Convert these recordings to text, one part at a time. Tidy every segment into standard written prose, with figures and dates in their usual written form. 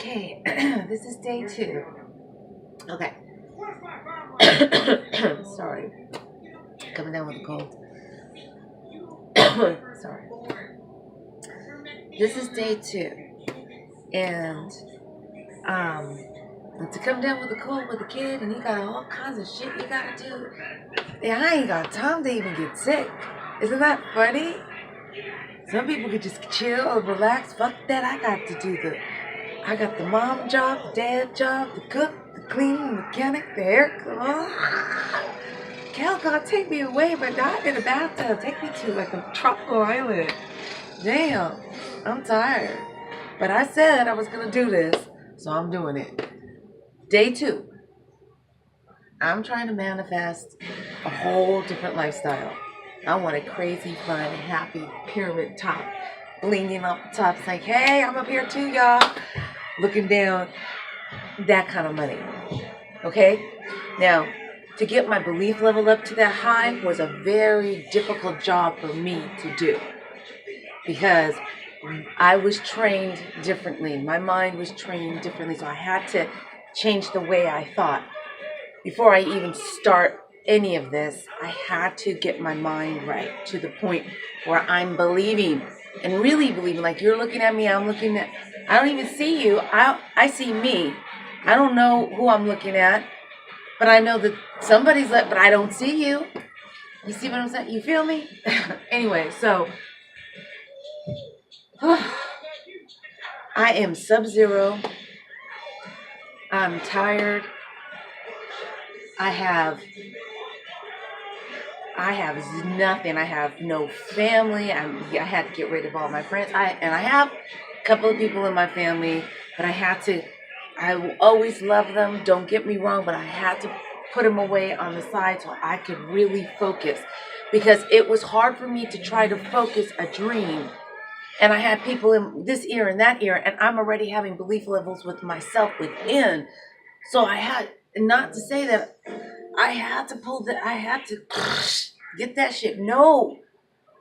Okay, this is day 2. Okay. Sorry. Coming down with a cold. Sorry. This is day 2. And to come down with a cold with a kid and you got all kinds of shit you gotta do. Yeah, I ain't got time to even get sick. Isn't that funny? Some people could just chill and relax. Fuck that. I got the mom job, the dad job, the cook, the cleaning, the mechanic, the hair. Cal God, take me away, but not in a bathtub. Take me to like a tropical island. Damn, I'm tired. But I said I was gonna do this, so I'm doing it. Day 2. I'm trying to manifest a whole different lifestyle. I want a crazy, fun, happy pyramid top, blinging up the top. It's like, hey, I'm up here too, y'all. Looking down, that kind of money. Okay? Now, to get my belief level up to that high was a very difficult job for me to do because I was trained differently. My mind was trained differently, so I had to change the way I thought. Before I even start any of this, I had to get my mind right to the point where I'm believing and really believing. Like you're looking at me, I'm looking at. I don't even see you. I see me. I don't know who I'm looking at, but I know that somebody's but I don't see you. You see what I'm saying? You feel me? Anyway, so I am sub-zero. I'm tired. I have nothing. I have no family. I had to get rid of all my friends. I have a couple of people in my family, but I will always love them. Don't get me wrong, but I had to put them away on the side so I could really focus because it was hard for me to try to focus a dream. And I had people in this ear and that ear, and I'm already having belief levels with myself within. So I had, not to say that I had to get that shit. No,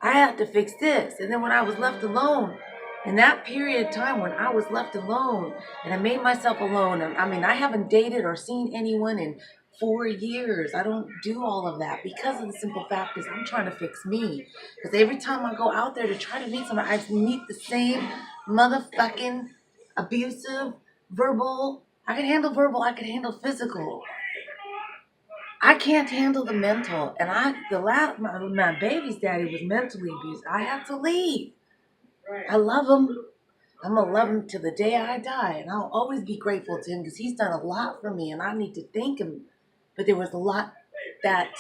I had to fix this. And then when I was left alone, in that period of time when I was left alone, and I made myself alone, I haven't dated or seen anyone in 4 years. I don't do all of that because of the simple fact is I'm trying to fix me. Because every time I go out there to try to meet someone, I meet the same motherfucking abusive, verbal. I can handle verbal, I can handle physical. I can't handle the mental. And my baby's daddy was mentally abused. I have to leave. I love him. I'm going to love him to the day I die. And I'll always be grateful to him because he's done a lot for me. And I need to thank him. But there was a lot that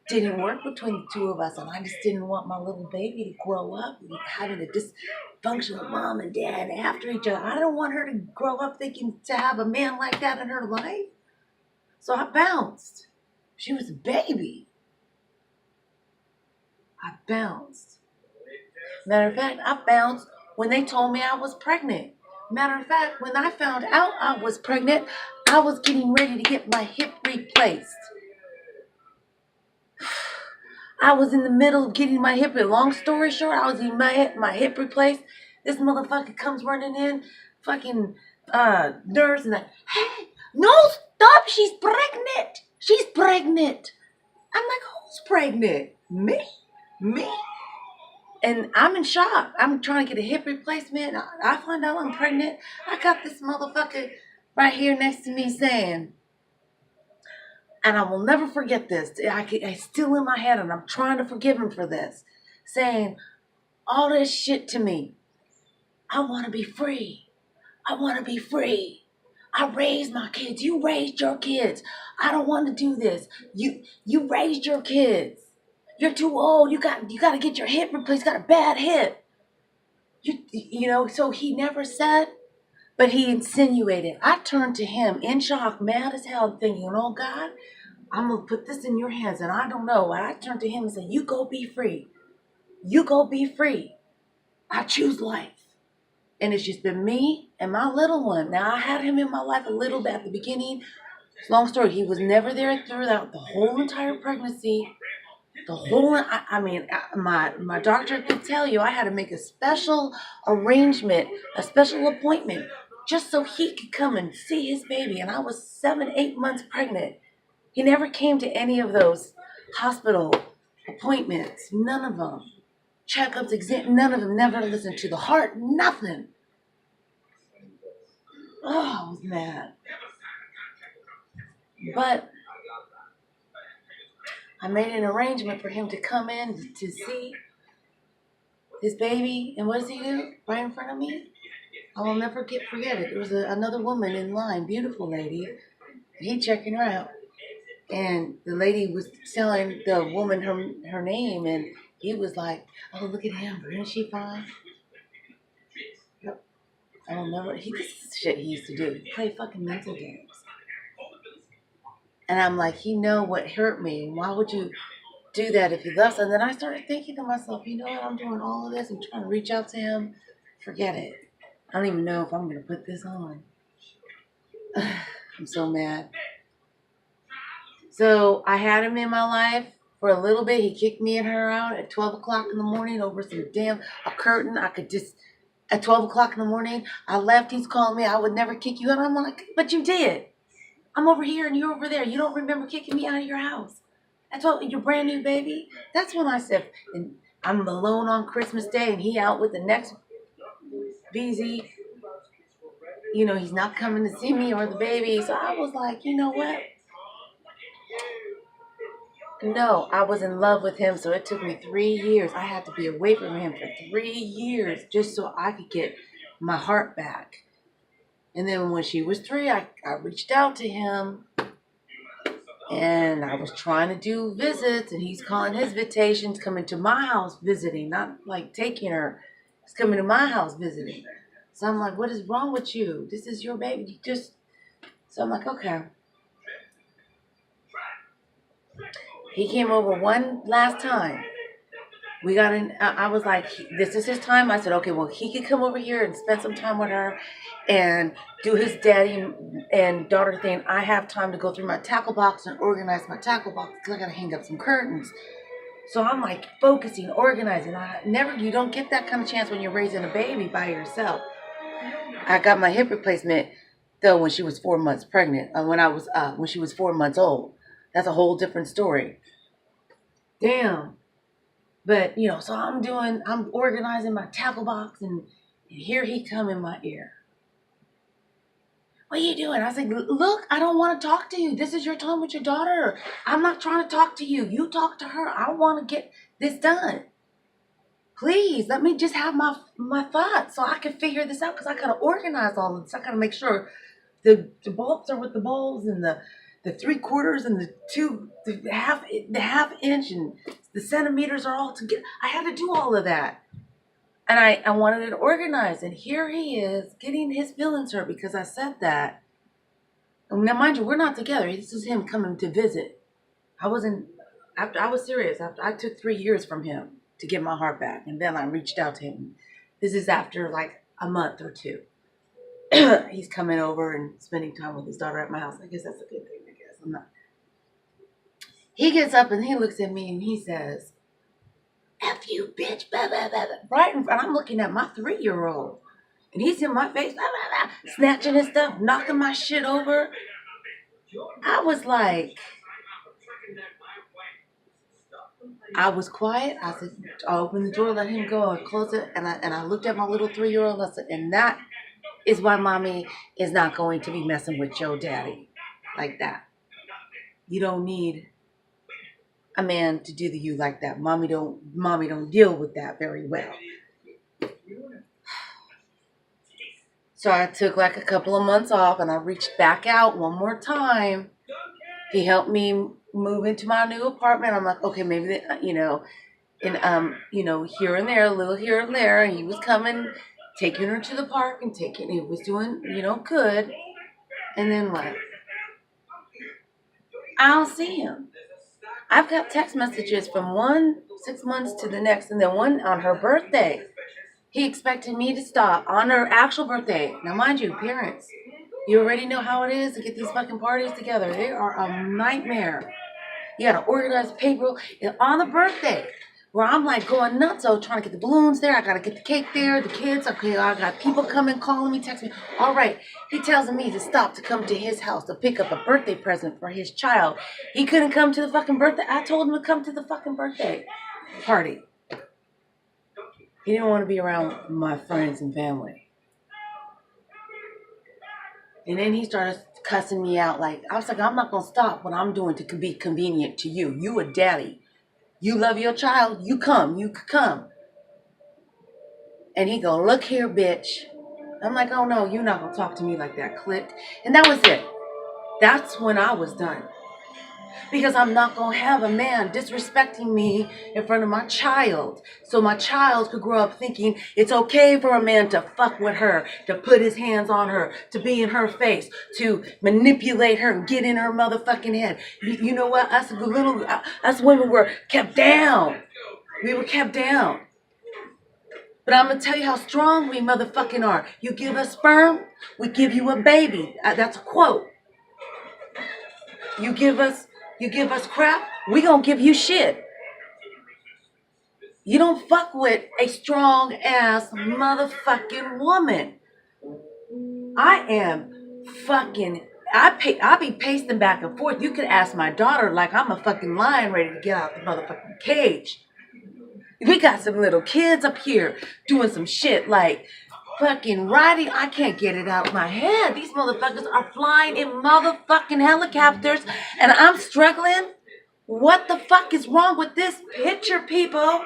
didn't work between the two of us. And I just didn't want my little baby to grow up having a dysfunctional mom and dad after each other. I don't want her to grow up thinking to have a man like that in her life. So I bounced. She was a baby. I bounced. Matter of fact, I bounced when they told me I was pregnant. Matter of fact, when I found out I was pregnant, I was getting ready to get my hip replaced. I was in the middle of getting my hip replaced. Long story short, I was getting my hip replaced. This motherfucker comes running in, fucking nurse, and hey, no, stop, she's pregnant. She's pregnant. I'm like, who's pregnant? Me? And I'm in shock. I'm trying to get a hip replacement. I find out I'm pregnant. I got this motherfucker right here next to me saying, and I will never forget this. It's still in my head, and I'm trying to forgive him for this. Saying all this shit to me. I want to be free. I want to be free. I raised my kids. You raised your kids. I don't want to do this. You raised your kids. You're too old. You got to get your hip replaced. You got a bad hip. You know, so he never said, but he insinuated. I turned to him in shock, mad as hell, thinking, oh God, I'm going to put this in your hands. And I don't know. I turned to him and said, you go be free. You go be free. I choose life. And it's just been me and my little one. Now, I had him in my life a little bit at the beginning. Long story, he was never there throughout the whole entire pregnancy. My doctor could tell you I had to make a special arrangement, a special appointment just so he could come and see his baby. And I was 7, 8 months pregnant. He never came to any of those hospital appointments. None of them. Checkups, none of them. Never listened to the heart. Nothing. Oh, I was mad. But I made an arrangement for him to come in to see his baby. And what does he do? Right in front of me? I will never forget it. There was another woman in line, beautiful lady. And he checking her out. And the lady was telling the woman her name. And he was like, oh, look at him. Isn't she fine? Yep. I don't never. This is shit he used to do. Play fucking mental games. And I'm like, you know what hurt me? Why would you do that if he loves? And then I started thinking to myself, you know what? I'm doing all of this. I'm trying to reach out to him. Forget it. I don't even know if I'm going to put this on. I'm so mad. So I had him in my life for a little bit. He kicked me and her out at 12 o'clock in the morning over some a curtain. I could just, at 12 o'clock in the morning, I left. He's calling me. I would never kick you out. I'm like, but you did. I'm over here and you're over there. You don't remember kicking me out of your house. That's what your brand new baby. That's when I said, and I'm alone on Christmas Day and he out with the next BZ. You know, he's not coming to see me or the baby. So I was like, you know what? No, I was in love with him. So it took me 3 years. I had to be away from him for 3 years just so I could get my heart back. And then when she was 3, I reached out to him. And I was trying to do visits. And he's calling his invitations, coming to my house visiting. Not like taking her. He's coming to my house visiting. So I'm like, what is wrong with you? This is your baby. So I'm like, okay. He came over one last time. We got in. I was like, this is his time. I said, okay, well, he could come over here and spend some time with her and do his daddy and daughter thing. I have time to go through my tackle box and organize my tackle box because I got to hang up some curtains. So I'm like focusing, organizing. You don't get that kind of chance when you're raising a baby by yourself. I got my hip replacement though when she was 4 months pregnant. When she was 4 months old. That's a whole different story. Damn. But, so I'm organizing my tackle box and here he come in my ear. What are you doing? I was like, look, I don't want to talk to you. This is your time with your daughter. I'm not trying to talk to you. You talk to her. I want to get this done. Please, let me just have my thoughts so I can figure this out because I got to organize all of this. I got to make sure the bulbs are with the bulbs and the 3/4 and the half inch and the centimeters are all together. I had to do all of that. And I wanted it organized. And here he is getting his feelings hurt because I said that. Now, mind you, we're not together. This is him coming to visit. I was serious. I took 3 years from him to get my heart back. And then I reached out to him. This is after like a month or 2. He's coming over and spending time with his daughter at my house. I guess that's a good thing. I'm not. He gets up and he looks at me and he says, F you, bitch, blah, blah, blah, blah. Right in front. I'm looking at my 3-year-old. And he's in my face, blah, blah, blah, snatching his stuff, knocking my shit over. I was like, I was quiet. I said, I opened the door, let him go, I closed it, and I looked at my little 3-year-old. I said, and that is why mommy is not going to be messing with your daddy like that. You don't need a man to do to you like that. Mommy don't deal with that very well. So I took like a couple of months off and I reached back out one more time. He helped me move into my new apartment. I'm like, okay, maybe and here and there, a little here and there. And he was coming, taking her to the park and he was doing, good. And then what? I don't see him. I've got text messages from one 6 months to the next, and then one on her birthday. He expected me to stop on her actual birthday. Now, mind you, parents, you already know how it is to get these fucking parties together. They are a nightmare. You got to organize paper on the birthday. where I'm like going nuts, so trying to get the balloons there. I got to get the cake there, the kids. Okay, I got people coming, calling me, texting me. All right. He tells me to stop to come to his house to pick up a birthday present for his child. He couldn't come to the fucking birthday. I told him to come to the fucking birthday party. He didn't want to be around my friends and family. And then he started cussing me out. Like, I was like, I'm not going to stop what I'm doing to be convenient to you. You a daddy. You love your child. You come. You could come. And he go, look here, bitch. I'm like, oh no, you're not going to talk to me like that. Click. And that was it. That's when I was done. Because I'm not going to have a man disrespecting me in front of my child. So my child could grow up thinking it's okay for a man to fuck with her, to put his hands on her, to be in her face, to manipulate her and get in her motherfucking head. You know what? Us women were kept down. We were kept down. But I'm going to tell you how strong we motherfucking are. You give us sperm, we give you a baby. That's a quote. You give us crap, we gonna give you shit. You don't fuck with a strong ass motherfucking woman. I am fucking, I be pacing back and forth. You could ask my daughter like I'm a fucking lion ready to get out the motherfucking cage. We got some little kids up here doing some shit like fucking riding. I can't get it out of my head. These motherfuckers are flying in motherfucking helicopters and I'm struggling. What the fuck is wrong with this picture, people?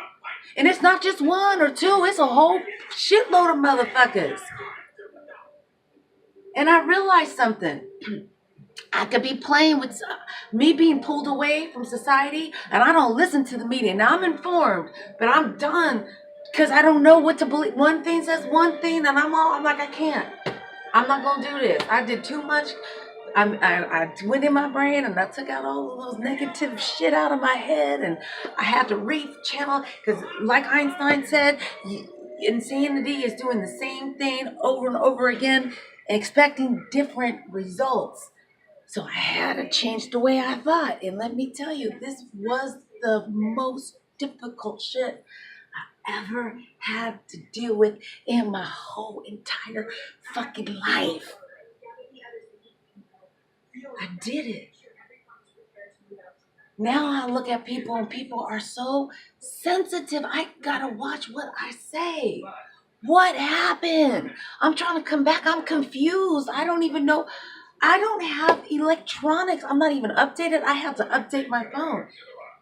And it's not just one or two. It's a whole shitload of motherfuckers. And I realized something. I could be playing with me being pulled away from society and I don't listen to the media. Now I'm informed, but I'm done because I don't know what to believe. One thing says one thing and I'm like, I can't. I'm not going to do this. I did too much. I went in my brain and I took out all of those negative shit out of my head and I had to re-channel because like Einstein said, insanity is doing the same thing over and over again, expecting different results. So I had to change the way I thought. And let me tell you, this was the most difficult shit I ever had to deal with in my whole entire fucking life. I did it. Now I look at people and people are so sensitive. I gotta watch what I say. What happened? I'm trying to come back. I'm confused. I don't even know. I don't have electronics. I'm not even updated. I have to update my phone.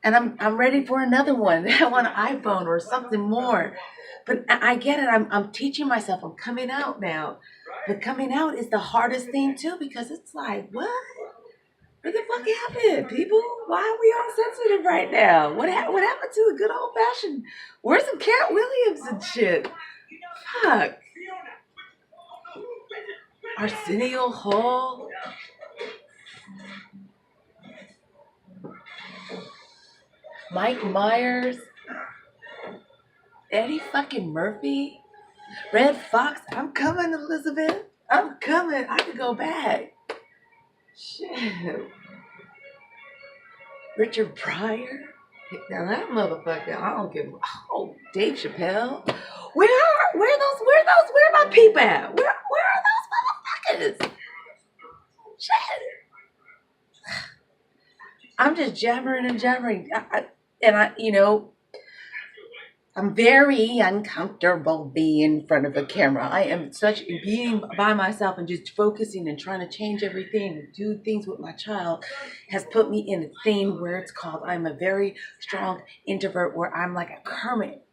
And I'm ready for another one. I want an iPhone or something more. But I get it. I'm teaching myself. I'm coming out now. But coming out is the hardest thing too because it's like, what? What the fuck happened, people? Why are we all sensitive right now? What happened to the good old fashioned? Where's some Cat Williams and shit? Fuck. Arsenio Hall. Mike Myers. Eddie fucking Murphy. Red Fox. I'm coming, Elizabeth. I'm coming. I could go back. Shit. Richard Pryor. Now that motherfucker, I don't give. Oh, Dave Chappelle. Where my people at? Where are those motherfuckers? Shit. I'm just jabbering and jabbering. I'm very uncomfortable being in front of a camera. I am being by myself and just focusing and trying to change everything and do things with my child has put me in a thing where it's called, I'm a very strong introvert where I'm like a hermit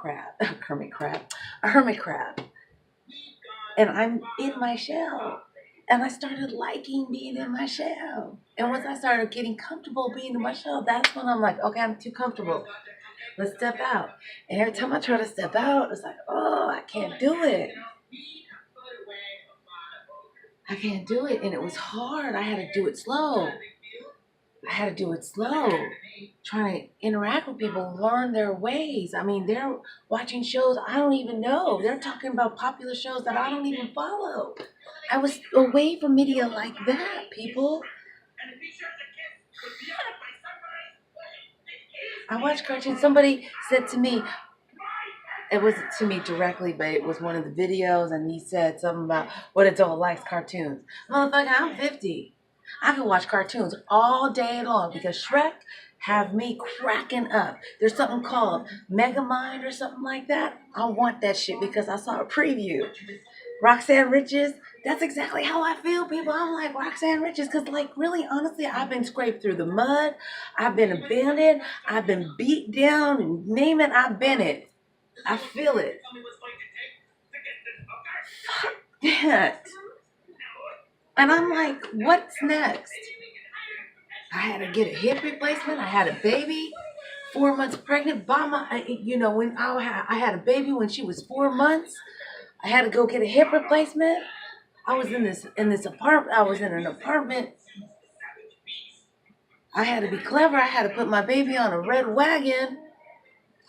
crab. And I'm in my shell. And I started liking being in my shell. And once I started getting comfortable being in my shell, that's when I'm like, okay, I'm too comfortable. Let's step out. And every time I try to step out, it's like, oh, I can't do it. I can't do it. And it was hard. I had to do it slow. Trying to interact with people, learn their ways. I mean, they're watching shows I don't even know. They're talking about popular shows that I don't even follow. I was away from media like that, people. I watch cartoons. Somebody said to me, it wasn't to me directly, but it was one of the videos, and he said something about what adult likes cartoons. Motherfucker, I'm 50. I can watch cartoons all day long because Shrek have me cracking up. There's something called Megamind or something like that. I want that shit because I saw a preview. Roxanne Riches, that's exactly how I feel, people. I'm like Roxanne Riches because, like, really, honestly, I've been scraped through the mud. I've been abandoned. I've been beat down. And name it, I've been it. I feel it. Fuck that. And I'm like, what's next? I had to get a hip replacement. I had a baby, 4 months pregnant. By my, when I had a baby when she was 4 months, I had to go get a hip replacement. I was in this apartment. I was in an apartment. I had to be clever. I had to put my baby on a red wagon.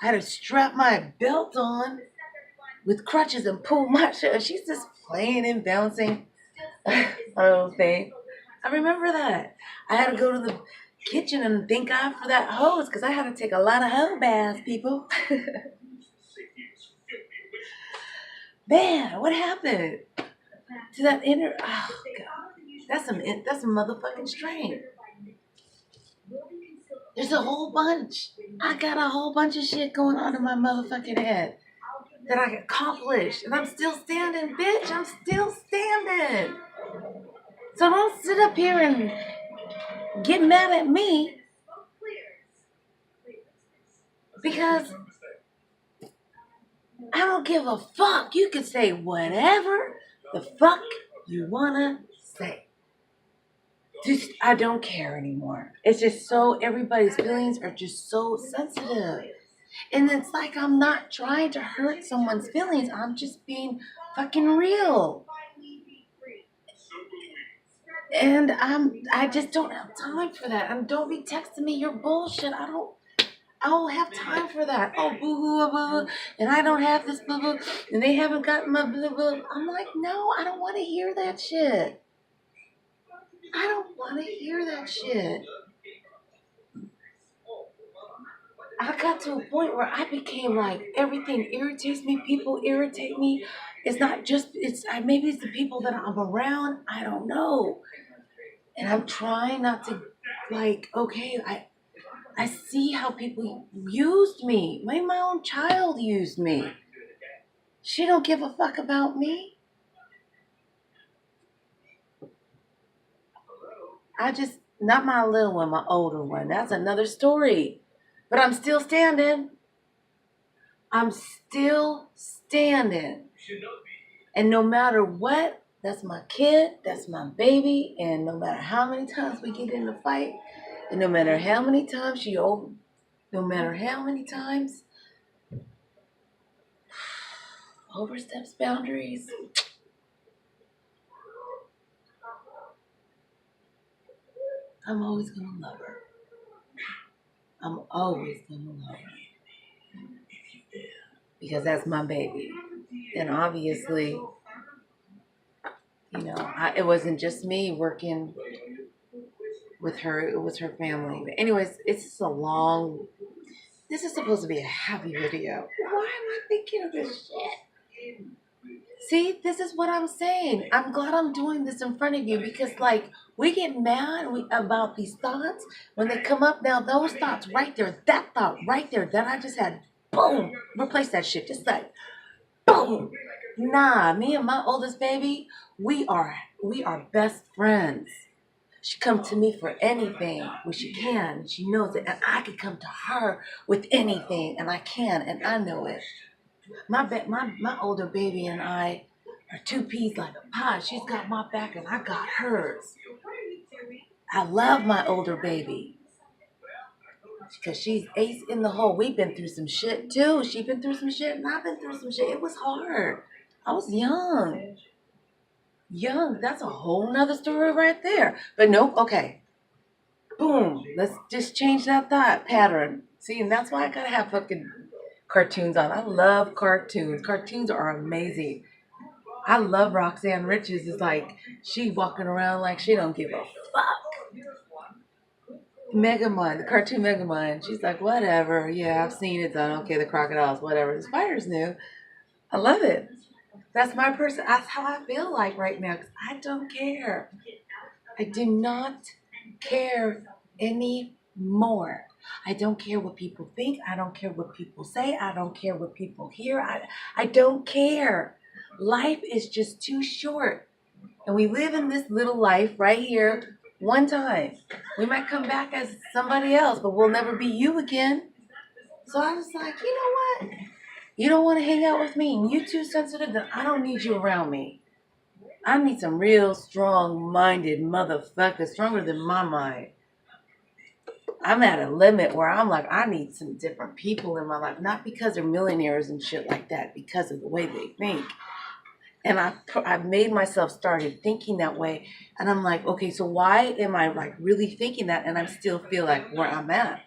I had to strap my belt on with crutches and pull my shirt. She's just playing and bouncing. Oh, thing. I remember that. I had to go to the kitchen and thank God for that hose because I had to take a lot of hose baths, people. Man, what happened to that inner? Oh God, that's some motherfucking strain. There's a whole bunch. I got a whole bunch of shit going on in my motherfucking head that I accomplished, and I'm still standing, bitch. I'm still standing. So don't sit up here and get mad at me because I don't give a fuck. You can say whatever the fuck you wanna say. Just, I don't care anymore. It's just so, everybody's feelings are just so sensitive. And it's like I'm not trying to hurt someone's feelings. I'm just being fucking real. And I just don't have time for that. And don't be texting me your bullshit. I don't have time for that. Oh, boo hoo, boo, and I don't have this boo boo, and they haven't gotten my boo boo. I'm like, no, I don't want to hear that shit. I don't want to hear that shit. I got to a point where I became like, everything irritates me. People irritate me. It's not just, maybe it's the people that I'm around. I don't know. And I'm trying not to, like, okay, I see how people used me. Maybe my own child used me. She don't give a fuck about me. Not my little one, my older one. That's another story. But I'm still standing. I'm still standing. And no matter what, that's my kid, that's my baby, and no matter how many times we get in a fight, and no matter how many times no matter how many times oversteps boundaries, I'm always gonna love her. I'm always gonna love her because that's my baby. And obviously, it wasn't just me working with her; it was her family. But anyways, this is supposed to be a happy video. Why am I thinking of this shit? See, this is what I'm saying. I'm glad I'm doing this in front of you because, like, we get mad about these thoughts when they come up. Now, those thoughts right there, that thought right there that I just had, boom, replace that shit. Just like, boom. Nah, me and my oldest baby, we are best friends. She comes to me for anything when she can. She knows it, and I can come to her with anything, and I can, and I know it. My older baby and I are two peas like a pod. She's got my back, and I got hers. I love my older baby because she's ace in the hole. We've been through some shit too. She's been through some shit, and I've been through some shit. It was hard. I was young. That's a whole nother story right there. But nope, okay. Boom. Let's just change that thought pattern. See, and that's why I gotta have fucking cartoons on. I love cartoons. Cartoons are amazing. I love Roxanne Riches. It's like she walking around like she don't give a fuck. Megamind, the cartoon Megamind. She's like, whatever. Yeah, I've seen it done. Okay, the crocodiles, whatever. The spiders new. I love it. That's my person. That's how I feel like right now. 'Cause I don't care. I do not care anymore. I don't care what people think. I don't care what people say. I don't care what people hear. I don't care. Life is just too short. And we live in this little life right here one time. We might come back as somebody else, but we'll never be you again. So I was like, you know what? You don't want to hang out with me and you too sensitive, then I don't need you around me. I need some real strong-minded motherfuckers, stronger than my mind. I'm at a limit where I'm like, I need some different people in my life. Not because they're millionaires and shit like that, because of the way they think. And I've made myself started thinking that way. And I'm like, okay, so why am I like really thinking that and I still feel like where I'm at?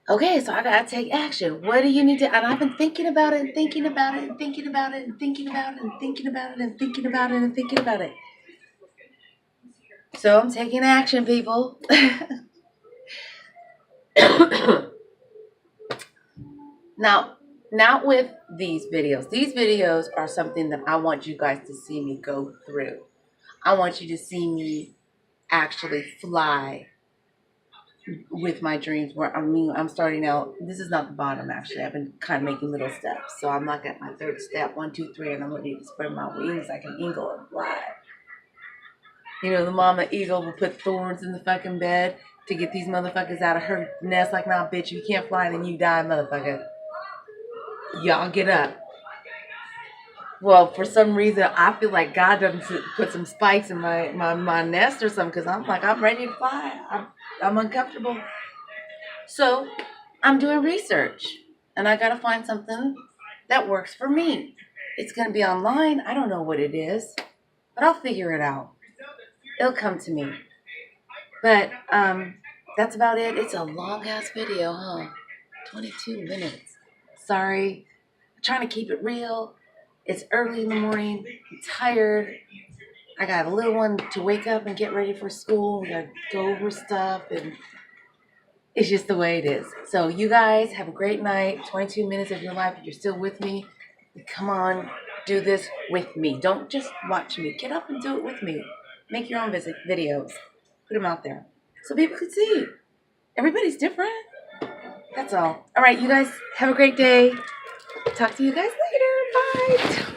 Okay, so I gotta take action. What do you need to? And I've been thinking about it and thinking about it and thinking about it and thinking about it and thinking about it and thinking about it and thinking about it. So I'm taking action, people. Now, not with these videos. These videos are something that I want you guys to see me go through. I want you to see me actually fly with my dreams, where I'm starting out. This is not the bottom, actually. I've been kind of making little steps. So I'm like at my third step, 1, 2, 3, and I'm ready to spread my wings like an eagle and fly. You know, the mama eagle will put thorns in the fucking bed to get these motherfuckers out of her nest. Like, nah, bitch, you can't fly, then you die, motherfucker. Y'all get up. Well, for some reason, I feel like God doesn't put some spikes in my nest or something, because I'm like, I'm ready to fly. I'm uncomfortable. So I'm doing research, and I got to find something that works for me. It's going to be online. I don't know what it is, but I'll figure it out. It'll come to me. But that's about it. It's a long-ass video, huh? 22 minutes. Sorry. I'm trying to keep it real. It's early in the morning. I'm tired. I got a little one to wake up and get ready for school. We got to go over stuff, and it's just the way it is. So you guys have a great night. 22 minutes of your life. If you're still with me, come on, do this with me. Don't just watch me. Get up and do it with me. Make your own videos. Put them out there so people can see. Everybody's different. That's all. All right, you guys have a great day. Talk to you guys later. Bye.